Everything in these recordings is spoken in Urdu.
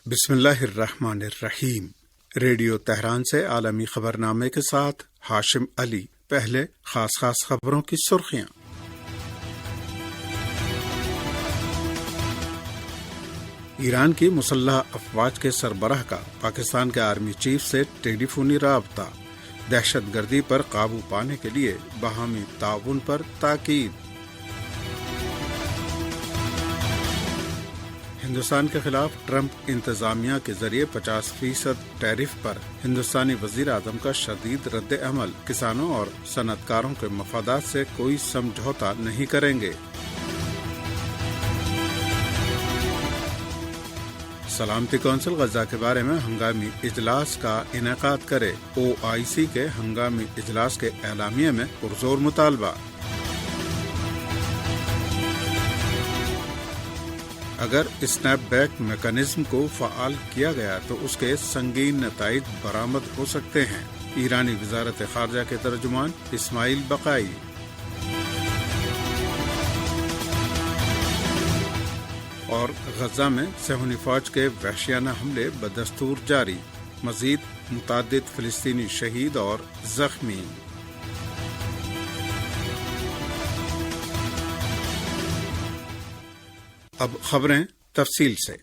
بسم اللہ الرحمن الرحیم۔ ریڈیو تہران سے عالمی خبرنامے کے ساتھ ہاشم علی۔ پہلے خاص خبروں کی سرخیاں۔ ایران کی مسلح افواج کے سربراہ کا پاکستان کے آرمی چیف سے ٹیلی فونی رابطہ، دہشت گردی پر قابو پانے کے لیے باہمی تعاون پر تاکید۔ ہندوستان کے خلاف ٹرمپ انتظامیہ کے ذریعے 50% ٹیرف پر ہندوستانی وزیر اعظم کا شدید رد عمل، کسانوں اور صنعت کاروں کے مفادات سے کوئی سمجھوتا نہیں کریں گے۔ سلامتی کونسل غزہ کے بارے میں ہنگامی اجلاس کا انعقاد کرے، OIC کے ہنگامی اجلاس کے اعلامیے میں پرزور مطالبہ۔ اگر اسنیپ بیک میکانزم کو فعال کیا گیا تو اس کے سنگین نتائج برآمد ہو سکتے ہیں، ایرانی وزارت خارجہ کے ترجمان اسماعیل بقائی۔ اور غزہ میں صہیونی فوج کے وحشیانہ حملے بدستور جاری، مزید متعدد فلسطینی شہید اور زخمی۔ اب خبریں تفصیل سے۔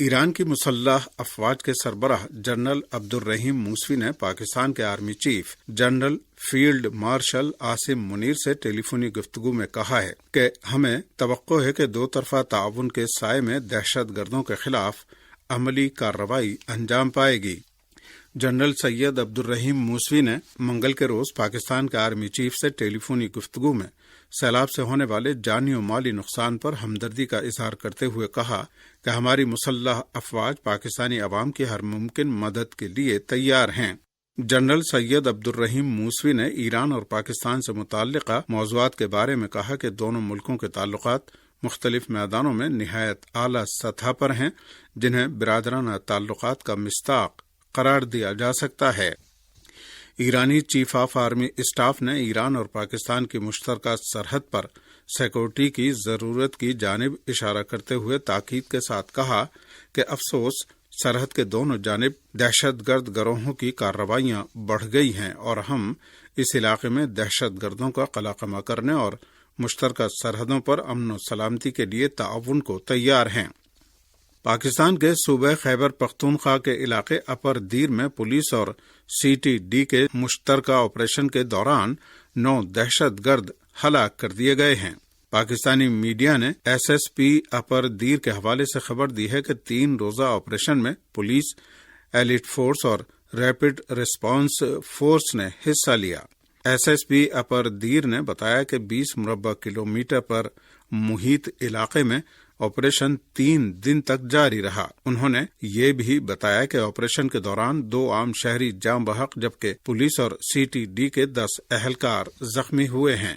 ایران کی مسلح افواج کے سربراہ جنرل عبدالرحیم موسوی نے پاکستان کے army chief general field marshal Asim Munir سے ٹیلی فونی گفتگو میں کہا ہے کہ ہمیں توقع ہے کہ دو طرفہ تعاون کے سائے میں دہشت گردوں کے خلاف عملی کارروائی انجام پائے گی۔ جنرل سید عبدالرحیم موسوی نے منگل کے روز پاکستان کے آرمی چیف سے ٹیلی فونی گفتگو میں سیلاب سے ہونے والے جانی و مالی نقصان پر ہمدردی کا اظہار کرتے ہوئے کہا کہ ہماری مسلح افواج پاکستانی عوام کی ہر ممکن مدد کے لیے تیار ہیں۔ جنرل سید عبدالرحیم موسوی نے ایران اور پاکستان سے متعلقہ موضوعات کے بارے میں کہا کہ دونوں ملکوں کے تعلقات مختلف میدانوں میں نہایت اعلیٰ سطح پر ہیں، جنہیں برادرانہ تعلقات کا مصداق قرار دیا جا سکتا ہے۔ ایرانی چیف آف آرمی اسٹاف نے ایران اور پاکستان کی مشترکہ سرحد پر سیکورٹی کی ضرورت کی جانب اشارہ کرتے ہوئے تاکید کے ساتھ کہا کہ افسوس سرحد کے دونوں جانب دہشت گرد گروہوں کی کارروائیاں بڑھ گئی ہیں اور ہم اس علاقے میں دہشت گردوں کا قلمقامہ کرنے اور مشترکہ سرحدوں پر امن و سلامتی کے لیے تعاون کو تیار ہیں۔ پاکستان کے صوبہ خیبر پختونخوا کے علاقے اپر دیر میں پولیس اور CTD کے مشترکہ آپریشن کے دوران 9 دہشت گرد ہلاک کر دیے گئے ہیں۔ پاکستانی میڈیا نے SSP اپر دیر کے حوالے سے خبر دی ہے کہ 3 روزہ آپریشن میں پولیس، ایلیٹ فورس اور ریپڈ ریسپانس فورس نے حصہ لیا۔ SSP اپر دیر نے بتایا کہ 20 مربع کلومیٹر پر محیط علاقے میں آپریشن 3 دن تک جاری رہا۔ انہوں نے یہ بھی بتایا کہ آپریشن کے دوران 2 عام شہری جاں بحق جبکہ پولیس اور CTD کے 10 اہلکار زخمی ہوئے ہیں۔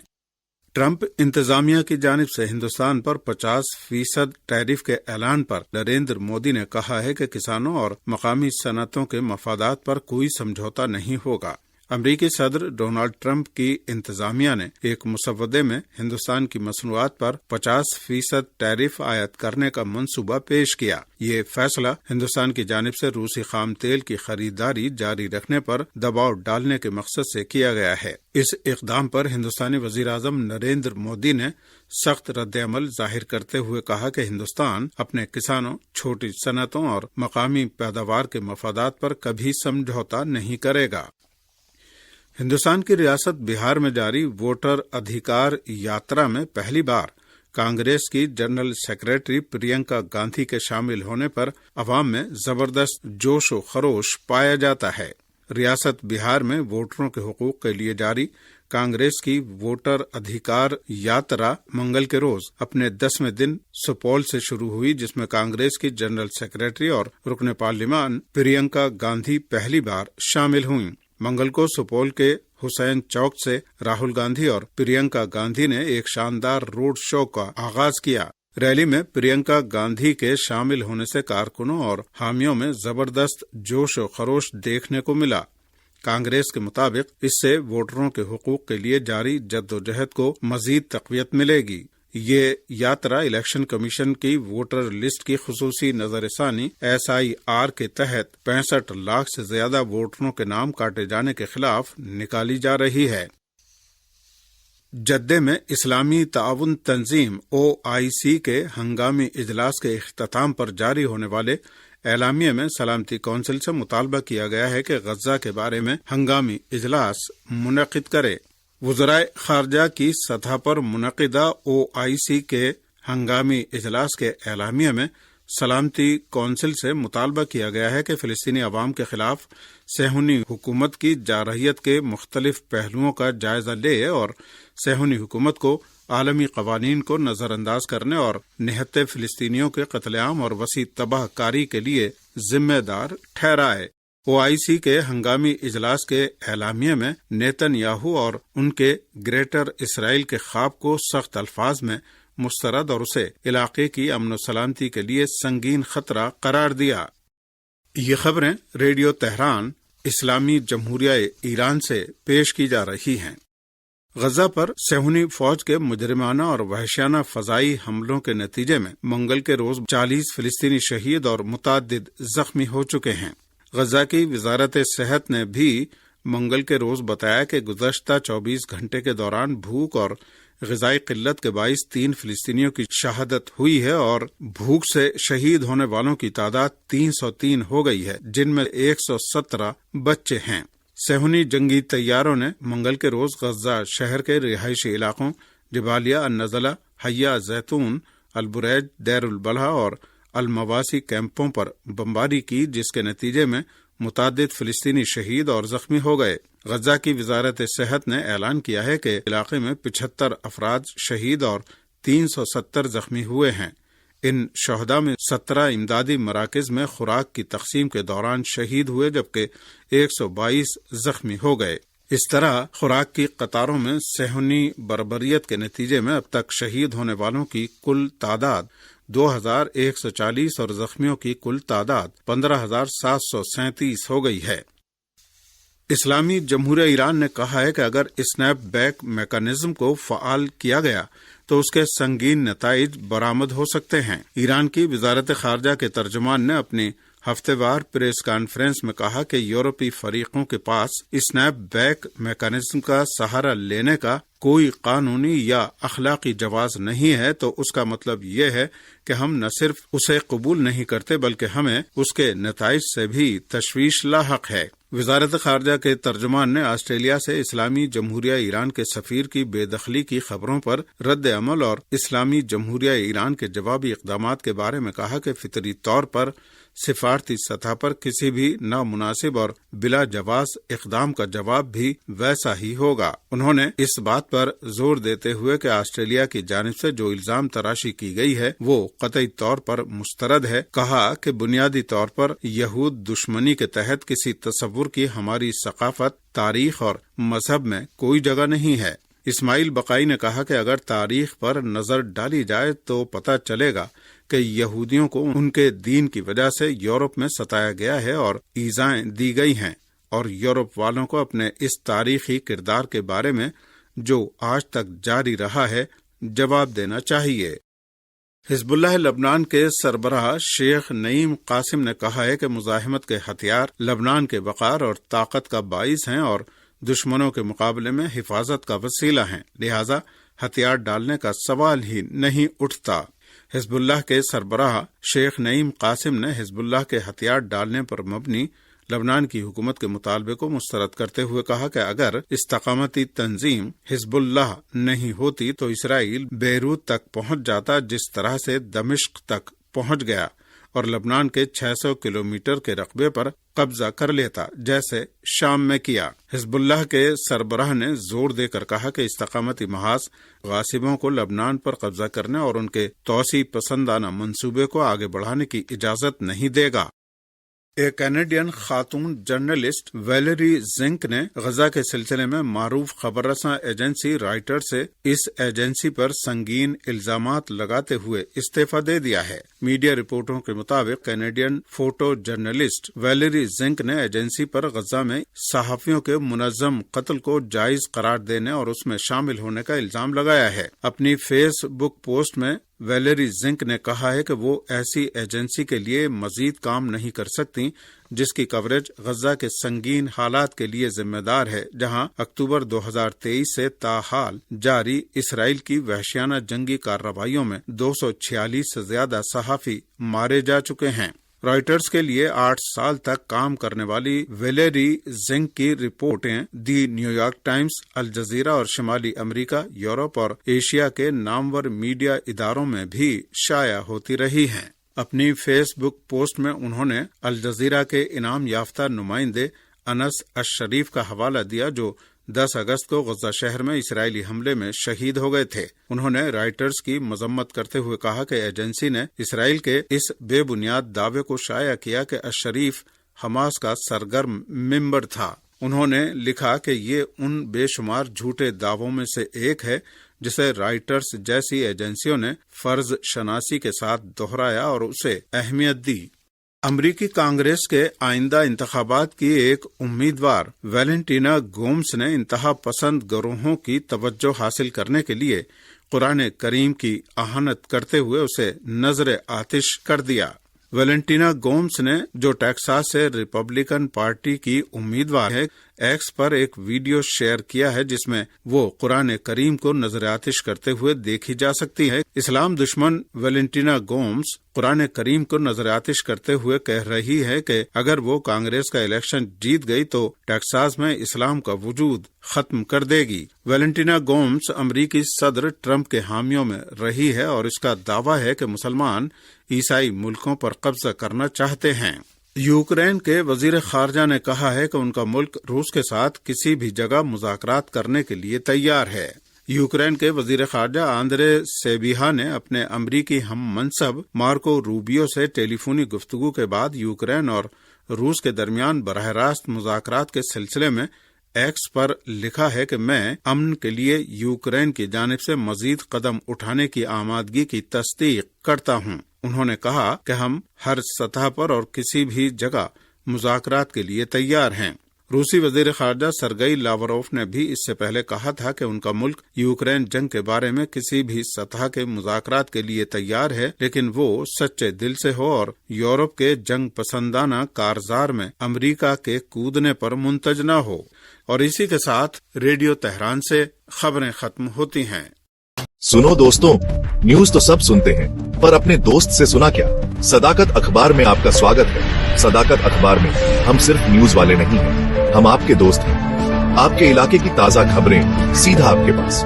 ٹرمپ انتظامیہ کی جانب سے ہندوستان پر 50% ٹیرف کے اعلان پر نریندر مودی نے کہا ہے کہ کسانوں اور مقامی صنعتوں کے مفادات پر کوئی سمجھوتا نہیں ہوگا۔ امریکی صدر ڈونلڈ ٹرمپ کی انتظامیہ نے ایک مسودے میں ہندوستان کی مصنوعات پر 50% ٹیرف عائد کرنے کا منصوبہ پیش کیا۔ یہ فیصلہ ہندوستان کی جانب سے روسی خام تیل کی خریداری جاری رکھنے پر دباؤ ڈالنے کے مقصد سے کیا گیا ہے۔ اس اقدام پر ہندوستانی وزیر اعظم نریندر مودی نے سخت رد عمل ظاہر کرتے ہوئے کہا کہ ہندوستان اپنے کسانوں، چھوٹی صنعتوں اور مقامی پیداوار کے مفادات پر کبھی سمجھوتا نہیں کرے گا۔ ہندوستان کی ریاست بہار میں جاری ووٹر ادھیکار یاترا میں پہلی بار کانگریس کی جنرل سیکریٹری پرینکا گاندھی کے شامل ہونے پر عوام میں زبردست جوش و خروش پایا جاتا ہے۔ ریاست بہار میں ووٹروں کے حقوق کے لیے جاری کانگریس کی ووٹر ادھیکار یاترا منگل کے روز اپنے 10ویں دن سپول سے شروع ہوئی، جس میں کانگریس کی جنرل سیکریٹری اور رکن پارلیمان پرینکا گاندھی پہلی بار شامل ہوئیں۔ منگل کو سپول کے حسین چوک سے راہل گاندھی اور پرینکا گاندھی نے ایک شاندار روڈ شو کا آغاز کیا۔ ریلی میں پرینکا گاندھی کے شامل ہونے سے کارکنوں اور حامیوں میں زبردست جوش و خروش دیکھنے کو ملا۔ کانگریس کے مطابق اس سے ووٹروں کے حقوق کے لیے جاری جدوجہد کو مزید تقویت ملے گی۔ یہ یاترا الیکشن کمیشن کی ووٹر لسٹ کی خصوصی نظر ثانی SIR کے تحت 65 لاکھ سے زیادہ ووٹروں کے نام کاٹے جانے کے خلاف نکالی جا رہی ہے۔ جدہ میں اسلامی تعاون تنظیم OIC کے ہنگامی اجلاس کے اختتام پر جاری ہونے والے اعلامیے میں سلامتی کونسل سے مطالبہ کیا گیا ہے کہ غزہ کے بارے میں ہنگامی اجلاس منعقد کرے۔ وزرائے خارجہ کی سطح پر منعقدہ OIC کے ہنگامی اجلاس کے اعلامیے میں سلامتی کونسل سے مطالبہ کیا گیا ہے کہ فلسطینی عوام کے خلاف صہیونی حکومت کی جارحیت کے مختلف پہلوؤں کا جائزہ لے اور صہیونی حکومت کو عالمی قوانین کو نظر انداز کرنے اور نہتے فلسطینیوں کے قتل عام اور وسیع تباہ کاری کے لیے ذمہ دار ٹھہرائے۔ OIC کے ہنگامی اجلاس کے اعلامیے میں نیتن یاہو اور ان کے گریٹر اسرائیل کے خواب کو سخت الفاظ میں مسترد اور اسے علاقے کی امن و سلامتی کے لیے سنگین خطرہ قرار دیا۔ یہ خبریں ریڈیو تہران اسلامی جمہوریہ ایران سے پیش کی جا رہی ہیں۔ غزہ پر صہیونی فوج کے مجرمانہ اور وحشیانہ فضائی حملوں کے نتیجے میں منگل کے روز 40 فلسطینی شہید اور متعدد زخمی ہو چکے ہیں۔ غزہ کی وزارت صحت نے بھی منگل کے روز بتایا کہ گزشتہ 24 گھنٹے کے دوران بھوک اور غذائی قلت کے باعث 3 فلسطینیوں کی شہادت ہوئی ہے اور بھوک سے شہید ہونے والوں کی تعداد 303 ہو گئی ہے، جن میں 117 بچے ہیں۔ صہیونی جنگی طیاروں نے منگل کے روز غزہ شہر کے رہائشی علاقوں جبالیہ النزلہ، حیا زیتون، البریج، دیر البلح اور المواسی کیمپوں پر بمباری کی، جس کے نتیجے میں متعدد فلسطینی شہید اور زخمی ہو گئے۔ غزہ کی وزارت صحت نے اعلان کیا ہے کہ علاقے میں 75 افراد شہید اور 370 زخمی ہوئے ہیں۔ ان شہداء میں 17 امدادی مراکز میں خوراک کی تقسیم کے دوران شہید ہوئے، جبکہ 122 زخمی ہو گئے۔ اس طرح خوراک کی قطاروں میں صہیونی بربریت کے نتیجے میں اب تک شہید ہونے والوں کی کل تعداد 2140 اور زخمیوں کی کل تعداد 15737 ہو گئی ہے۔ اسلامی جمہوریہ ایران نے کہا ہے کہ اگر اسنیپ بیک میکانزم کو فعال کیا گیا تو اس کے سنگین نتائج برآمد ہو سکتے ہیں۔ ایران کی وزارت خارجہ کے ترجمان نے اپنی ہفتے وار پریس کانفرنس میں کہا کہ یورپی فریقوں کے پاس اسنیپ بیک میکانزم کا سہارا لینے کا کوئی قانونی یا اخلاقی جواز نہیں ہے، تو اس کا مطلب یہ ہے کہ ہم نہ صرف اسے قبول نہیں کرتے بلکہ ہمیں اس کے نتائج سے بھی تشویش لاحق ہے۔ وزارت خارجہ کے ترجمان نے آسٹریلیا سے اسلامی جمہوریہ ایران کے سفیر کی بے دخلی کی خبروں پر رد عمل اور اسلامی جمہوریہ ایران کے جوابی اقدامات کے بارے میں کہا کہ فطری طور پر سفارتی سطح پر کسی بھی نامناسب اور بلا جواز اقدام کا جواب بھی ویسا ہی ہوگا۔ انہوں نے اس بات پر زور دیتے ہوئے کہ آسٹریلیا کی جانب سے جو الزام تراشی کی گئی ہے وہ قطعی طور پر مسترد ہے، کہا کہ بنیادی طور پر یہود دشمنی کے تحت کسی تصور کی ہماری ثقافت، تاریخ اور مذہب میں کوئی جگہ نہیں ہے۔ اسماعیل بقائی نے کہا کہ اگر تاریخ پر نظر ڈالی جائے تو پتہ چلے گا کہ یہودیوں کو ان کے دین کی وجہ سے یورپ میں ستایا گیا ہے اور ایذائیں دی گئی ہیں، اور یورپ والوں کو اپنے اس تاریخی کردار کے بارے میں جو آج تک جاری رہا ہے جواب دینا چاہیے۔ حزب اللہ لبنان کے سربراہ شیخ نعیم قاسم نے کہا ہے کہ مزاحمت کے ہتھیار لبنان کے وقار اور طاقت کا باعث ہیں اور دشمنوں کے مقابلے میں حفاظت کا وسیلہ ہیں، لہذا ہتھیار ڈالنے کا سوال ہی نہیں اٹھتا۔ حزب اللہ کے سربراہ شیخ نعیم قاسم نے حزب اللہ کے ہتھیار ڈالنے پر مبنی لبنان کی حکومت کے مطالبے کو مسترد کرتے ہوئے کہا کہ اگر استقامتی تنظیم حزب اللہ نہیں ہوتی تو اسرائیل بیروت تک پہنچ جاتا، جس طرح سے دمشق تک پہنچ گیا، اور لبنان کے 600 کلومیٹر کے رقبے پر قبضہ کر لیتا جیسے شام میں کیا۔ حزب اللہ کے سربراہ نے زور دے کر کہا کہ استقامتی محاذ غاصبوں کو لبنان پر قبضہ کرنے اور ان کے توسیع پسندانہ منصوبے کو آگے بڑھانے کی اجازت نہیں دے گا۔ ایک کینیڈین خاتون جرنلسٹ ویلیری زنک نے غزہ کے سلسلے میں معروف خبر رساں ایجنسی رائٹر سے اس ایجنسی پر سنگین الزامات لگاتے ہوئے استعفی دے دیا ہے۔ میڈیا رپورٹوں کے مطابق Canadian photo journalist Valerie zinc نے ایجنسی پر غزہ میں صحافیوں کے منظم قتل کو جائز قرار دینے اور اس میں شامل ہونے کا الزام لگایا ہے۔ اپنی فیس بک پوسٹ میں ویلیری زنک نے کہا ہے کہ وہ ایسی ایجنسی کے لیے مزید کام نہیں کر سکتی جس کی کوریج غزہ کے سنگین حالات کے لیے ذمہ دار ہے، جہاں اکتوبر 2023 سے تاحال جاری اسرائیل کی وحشیانہ جنگی کارروائیوں میں 246 سے زیادہ صحافی مارے جا چکے ہیں۔ رائٹرز کے لیے 8 سال تک کام کرنے والی ویلیری زنک کی رپورٹیں دی نیو یارک ٹائمز، الجزیرہ اور شمالی امریکہ، یورپ اور ایشیا کے نامور میڈیا اداروں میں بھی شائع ہوتی رہی ہیں۔ اپنی فیس بک پوسٹ میں انہوں نے الجزیرہ کے انعام یافتہ نمائندے انس الشریف کا حوالہ دیا، جو 10 اگست کو غزہ شہر میں اسرائیلی حملے میں شہید ہو گئے تھے۔ انہوں نے رائٹرز کی مذمت کرتے ہوئے کہا کہ ایجنسی نے اسرائیل کے اس بے بنیاد دعوے کو شائع کیا کہ الشریف حماس کا سرگرم ممبر تھا۔ انہوں نے لکھا کہ یہ ان بے شمار جھوٹے دعووں میں سے ایک ہے جسے رائٹرز جیسی ایجنسیوں نے فرض شناسی کے ساتھ دہرایا اور اسے اہمیت دی۔ امریکی کانگریس کے آئندہ انتخابات کی ایک امیدوار ویلنٹینا گومز نے انتہا پسند گروہوں کی توجہ حاصل کرنے کے لیے قرآن کریم کی اہانت کرتے ہوئے اسے نذر آتش کر دیا۔ ویلنٹینا گومز نے، جو ٹیکساس سے ریپبلکن پارٹی کی امیدوار ہے، ایکس پر ایک ویڈیو شیئر کیا ہے جس میں وہ قرآن کریم کو نذر آتش کرتے ہوئے دیکھی جا سکتی ہے۔ اسلام دشمن ویلنٹینا گومز قرآن کریم کو نذر آتش کرتے ہوئے کہہ رہی ہے کہ اگر وہ کانگریس کا الیکشن جیت گئی تو ٹیکساس میں اسلام کا وجود ختم کر دے گی۔ ویلنٹینا گومز امریکی صدر ٹرمپ کے حامیوں میں رہی ہے اور اس کا دعویٰ ہے کہ مسلمان عیسائی ملکوں پر قبضہ کرنا چاہتے ہیں۔ یوکرین کے وزیر خارجہ نے کہا ہے کہ ان کا ملک روس کے ساتھ کسی بھی جگہ مذاکرات کرنے کے لیے تیار ہے۔ یوکرین کے وزیر خارجہ آندرے سیبیہا نے اپنے امریکی ہم منصب مارکو روبیو سے ٹیلی فونی گفتگو کے بعد یوکرین اور روس کے درمیان براہ راست مذاکرات کے سلسلے میں ایکس پر لکھا ہے کہ میں امن کے لیے یوکرین کی جانب سے مزید قدم اٹھانے کی آمادگی کی تصدیق کرتا ہوں۔ انہوں نے کہا کہ ہم ہر سطح پر اور کسی بھی جگہ مذاکرات کے لیے تیار ہیں۔ روسی وزیر خارجہ سرگئی لاوروف نے بھی اس سے پہلے کہا تھا کہ ان کا ملک یوکرین جنگ کے بارے میں کسی بھی سطح کے مذاکرات کے لیے تیار ہے، لیکن وہ سچے دل سے ہو اور یورپ کے جنگ پسندانہ کارزار میں امریکہ کے کودنے پر منتج نہ ہو۔ اور اسی کے ساتھ ریڈیو تہران سے خبریں ختم ہوتی ہیں۔ سنو دوستوں، نیوز تو سب سنتے ہیں پر اپنے دوست سے سنا کیا؟ صداقت اخبار میں آپ کا سواگت ہے۔ صداقت اخبار میں ہم صرف نیوز والے نہیں ہیں، ہم آپ کے دوست ہیں۔ آپ کے علاقے کی تازہ خبریں سیدھا آپ کے پاس،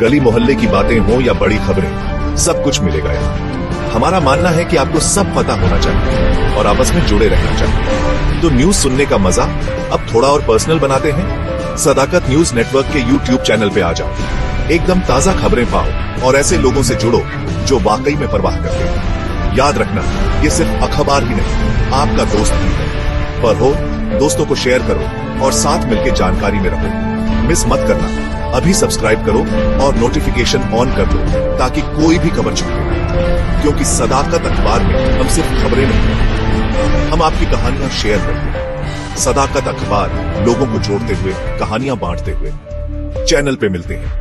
گلی محلے کی باتیں ہوں یا بڑی خبریں، سب کچھ ملے گا یہاں۔ ہمارا ماننا ہے کہ آپ کو سب پتہ ہونا چاہیے اور آپس میں جڑے رہنا چاہیے، تو نیوز سننے کا مزہ اب تھوڑا اور پرسنل بناتے ہیں۔ صداقت نیوز نیٹ ورک کے یوٹیوب چینل پہ آ جاؤ، ایک دم تازہ خبریں پاؤ اور ایسے لوگوں سے جڑو جو واقعی میں پرواہ کرتے ہیں۔ یاد رکھنا، یہ صرف اخبار ہی نہیں، آپ کا دوست بھی ہے۔ پر ہو دوستوں کو شیئر کرو اور ساتھ مل کے جانکاری میں رہو۔ مس مت کرنا، ابھی سبسکرائب کرو اور نوٹیفیکیشن آن کر دو تاکہ کوئی بھی خبر چھوٹے نہ، کیونکہ صداقت اخبار میں ہم صرف خبریں نہیں، ہم آپ کی کہانیاں شیئر کرتے ہیں۔ صداقت اخبار لوگوں کو جوڑتے ہوئے، کہانیاں بانٹتے ہوئے۔ چینل پہ ملتے ہیں۔